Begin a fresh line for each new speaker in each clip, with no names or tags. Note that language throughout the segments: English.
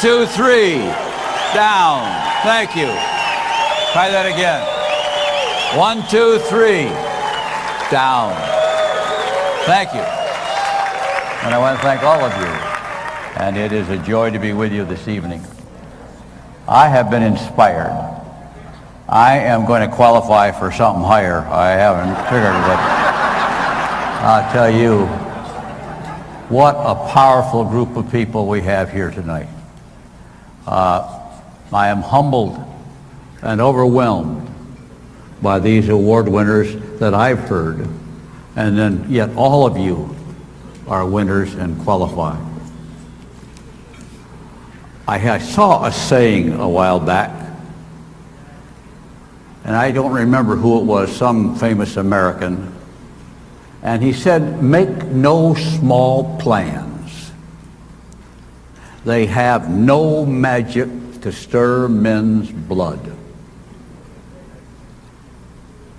2, 3. Down. Thank you. Try that again. 1, 2, 3. Down. Thank you. And I want to thank all of you. And it is a joy to be with you this evening. I have been inspired. I am going to qualify for something higher. I haven't figured it, but I'll tell you, what a powerful group of people we have here tonight. I am humbled and overwhelmed by these award winners that I've heard, and then yet all of you are winners and qualify. I saw a saying a while back, and I don't remember who it was, some famous American, and he said, "Make no small plans. They have no magic to stir men's blood."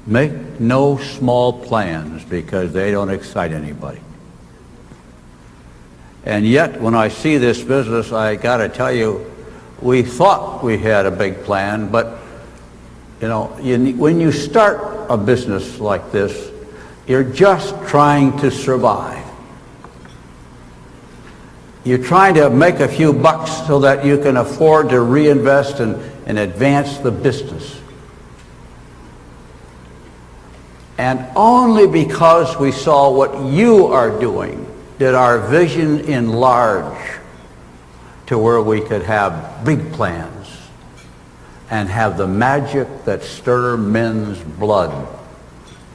Make no small plans because they don't excite anybody. And yet, when I see this business, I got to tell you, we thought we had a big plan, but you know, when you start a business like this, you're just trying to survive. You're trying to make a few bucks so that you can afford to reinvest and advance the business. And only because we saw what you are doing did our vision enlarge to where we could have big plans and have the magic that stir men's blood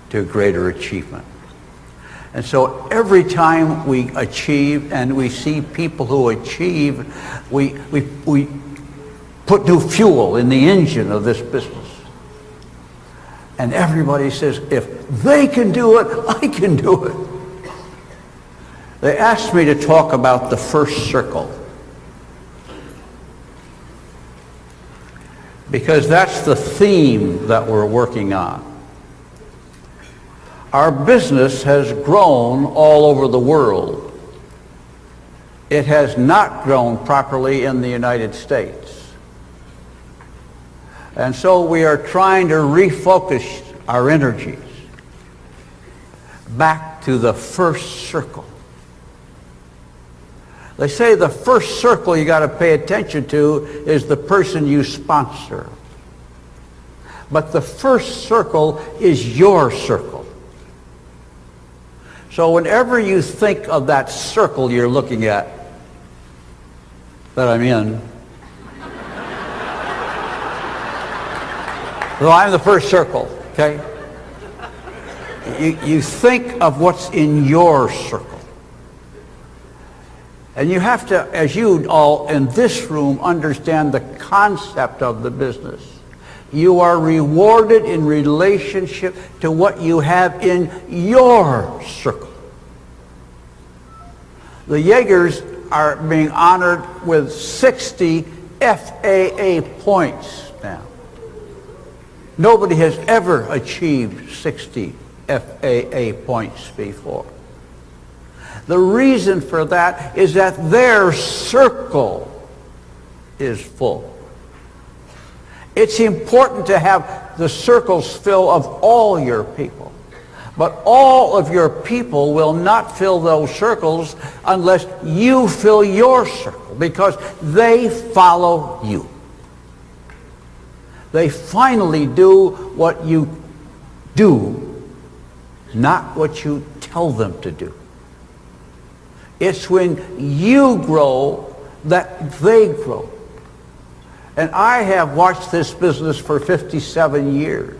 to greater achievement. And so every time we achieve and we see people who achieve, we put new fuel in the engine of this business. And everybody says, if they can do it, I can do it. They asked me to talk about the first circle, because that's the theme that we're working on. Our business has grown all over the world. It has not grown properly in the United States. And so we are trying to refocus our energies back to the first circle. They say the first circle you got to pay attention to is the person you sponsor. But the first circle is your circle. So whenever you think of that circle you're looking at, that I'm in, so I'm the first circle, okay? You think of what's in your circle. And you have to, as you all in this room understand the concept of the business, you are rewarded in relationship to what you have in your circle. The Jaegers are being honored with 60 FAA points now. Nobody has ever achieved 60 FAA points before. The reason for that is that their circle is full. It's important to have the circles full of all your people. But all of your people will not fill those circles unless you fill your circle, because they follow you. They finally do what you do, not what you tell them to do. It's when you grow that they grow. And I have watched this business for 57 years.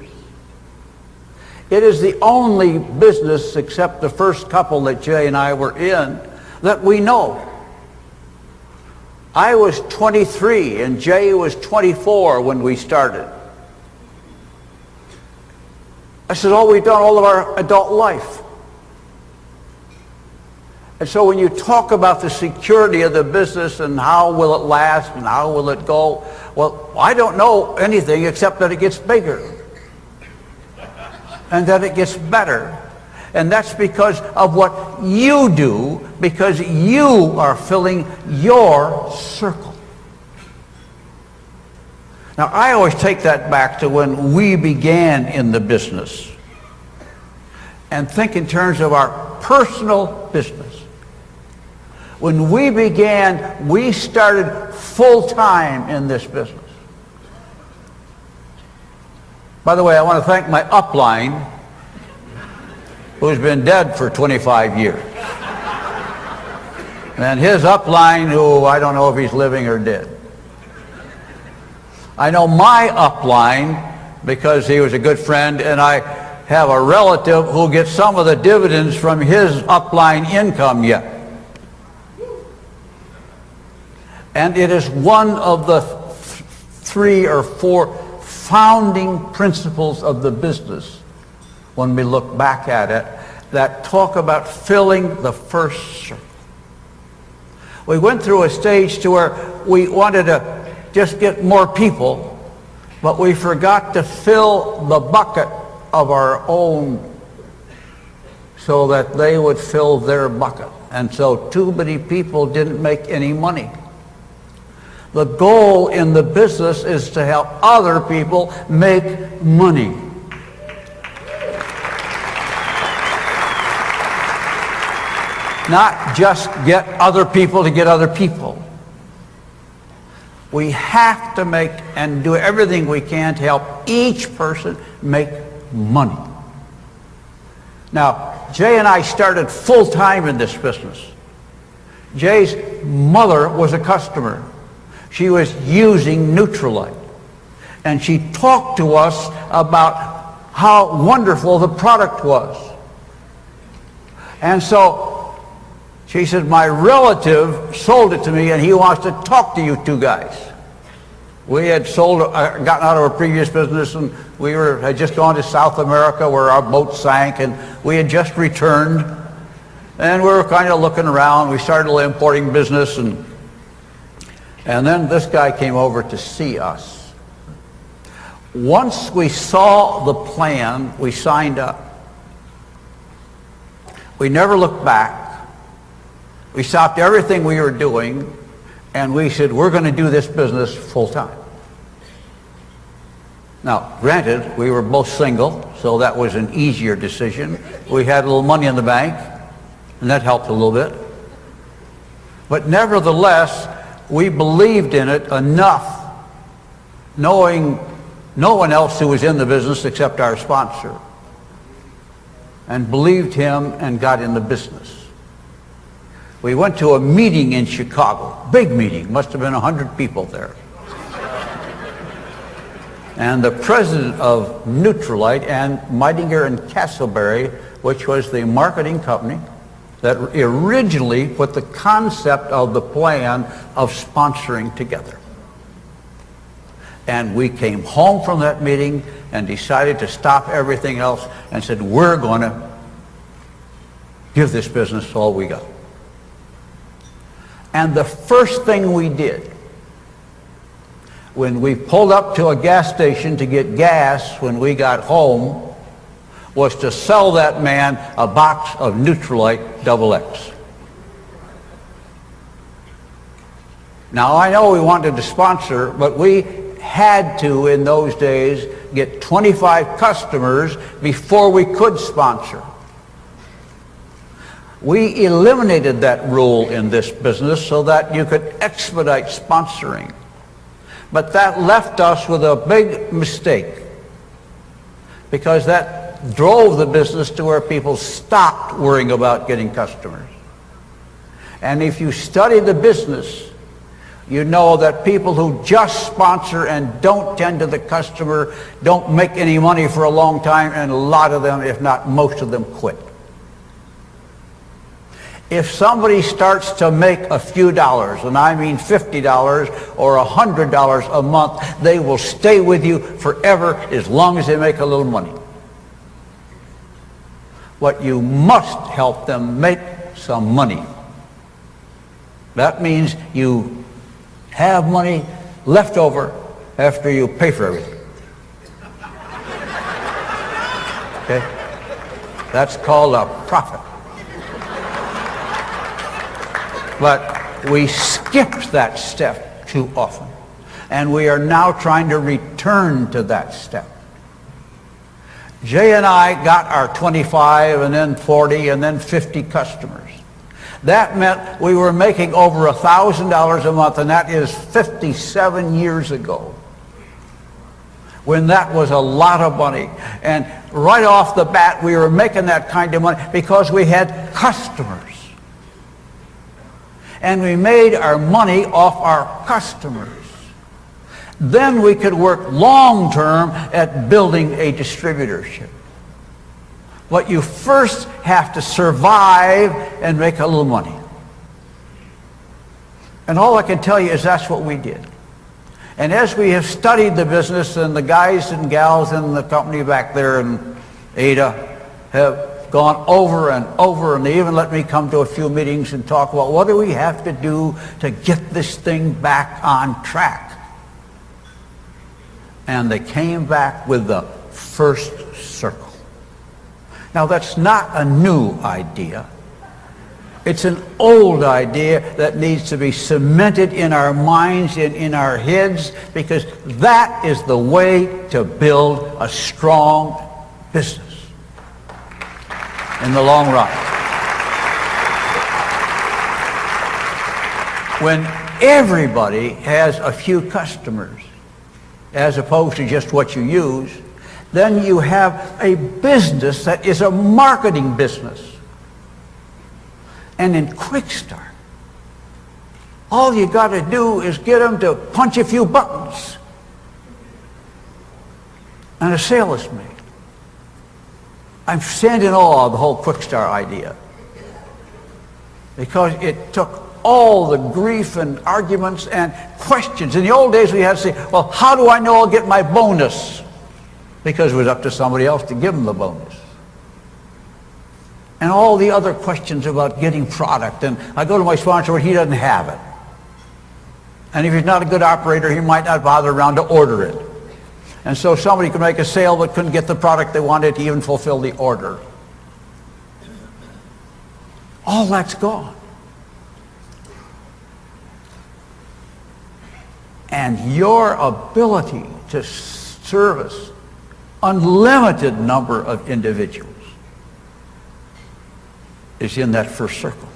It is the only business, except the first couple that Jay and I were in, that we know. I was 23 and Jay was 24 when we started. I said, oh, we've done all of our adult life. And so when you talk about the security of the business and how will it last and how will it go, well, I don't know anything except that it gets bigger and that it gets better. And that's because of what you do, because you are filling your circle. Now, I always take that back to when we began in the business and think in terms of our personal business. When we began, we started full-time in this business. By the way, I want to thank my upline, who's been dead for 25 years. And his upline, who I don't know if he's living or dead. I know my upline because he was a good friend, and I have a relative who gets some of the dividends from his upline income yet. And it is one of the 3 or 4 founding principles of the business, when we look back at it, that talk about filling the first circle. We went through a stage to where we wanted to just get more people, but we forgot to fill the bucket of our own so that they would fill their bucket. And so too many people didn't make any money. The goal in the business is to help other people make money. Not just get other people to get other people. We have to make and do everything we can to help each person make money. Now, Jay and I started full-time in this business. Jay's mother was a customer. She was using Nutrilite. And she talked to us about how wonderful the product was. And so she said, my relative sold it to me and he wants to talk to you two guys. We had gotten out of our previous business, and we had just gone to South America where our boat sank, and we had just returned. And we were kind of looking around. We started a little importing business, and then this guy came over to see us. Once we saw the plan, we signed up. We never looked back. We stopped everything we were doing, and we said, we're going to do this business full time. Now, granted, we were both single, so that was an easier decision. We had a little money in the bank, and that helped a little bit. But nevertheless, we believed in it enough, knowing no one else who was in the business except our sponsor, and believed him and got in the business. We went to a meeting in Chicago, big meeting, must have been 100 people there. And the president of Nutrilite and Meitinger and Castleberry, which was the marketing company that originally put the concept of the plan of sponsoring together. And we came home from that meeting and decided to stop everything else and said, we're going to give this business all we got. And the first thing we did when we pulled up to a gas station to get gas when we got home was to sell that man a box of Nutrilite XX. Now, I know we wanted to sponsor, but we had to, in those days, get 25 customers before we could sponsor. We eliminated that rule in this business so that you could expedite sponsoring. But that left us with a big mistake, because that drove the business to where people stopped worrying about getting customers. And if you study the business, you know that people who just sponsor and don't tend to the customer don't make any money for a long time, and a lot of them, if not most of them, quit. If somebody starts to make a few dollars, and I mean $50 or $100 a month, they will stay with you forever as long as they make a little money. But you must help them make some money. That means you have money left over after you pay for everything. Okay? That's called a profit. But we skipped that step too often. And we are now trying to return to that step. Jay and I got our 25 and then 40 and then 50 customers. That meant we were making over $1,000 a month, and that is 57 years ago, when that was a lot of money. And right off the bat, we were making that kind of money because we had customers. And we made our money off our customers. Then we could work long-term at building a distributorship. But you first have to survive and make a little money. And all I can tell you is that's what we did. And as we have studied the business, and the guys and gals in the company back there in Ada have gone over and over, and they even let me come to a few meetings and talk about what do we have to do to get this thing back on track. And they came back with the first circle. Now, that's not a new idea. It's an old idea that needs to be cemented in our minds and in our heads, because that is the way to build a strong business in the long run. When everybody has a few customers, as opposed to just what you use, then you have a business that is a marketing business. And in Quick Start, all you got to do is get them to punch a few buttons, and a sale is made. I'm standing in awe of the whole Quick Start idea, because it took all the grief and arguments and questions. In the old days, we had to say, well, how do I know I'll get my bonus? Because it was up to somebody else to give them the bonus. And all the other questions about getting product. And I go to my sponsor and he doesn't have it. And if he's not a good operator, he might not bother around to order it. And so somebody could make a sale but couldn't get the product they wanted to even fulfill the order. All that's gone. And your ability to service unlimited number of individuals is in that first circle.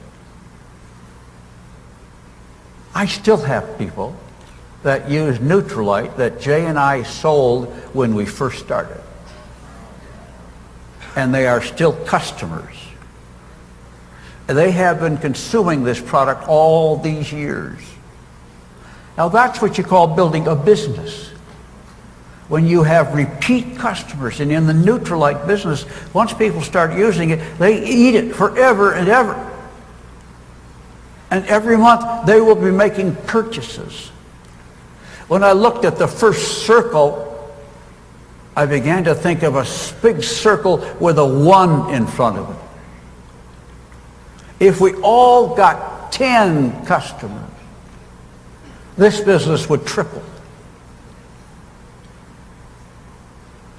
I still have people that use Neutralite that Jay and I sold when we first started. And they are still customers. They have been consuming this product all these years. Now that's what you call building a business. When you have repeat customers, and in the Neutralite business, once people start using it, they eat it forever and ever. And every month they will be making purchases. When I looked at the first circle, I began to think of a big circle with a 1 in front of it. If we all got 10 customers, this business would triple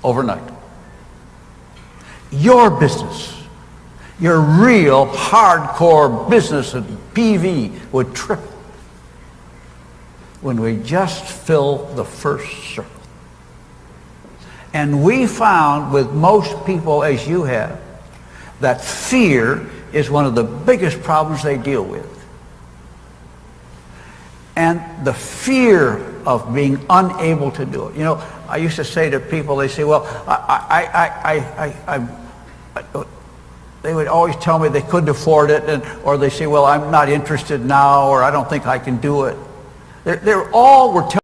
overnight. Your business, your real hardcore business at PV would triple when we just fill the first circle. And we found with most people, as you have, that fear is one of the biggest problems they deal with. And the fear of being unable to do it. You know, I used to say to people, they say, well, they would always tell me they couldn't afford it, or they say, well, I'm not interested now, or I don't think I can do it. They're all were telling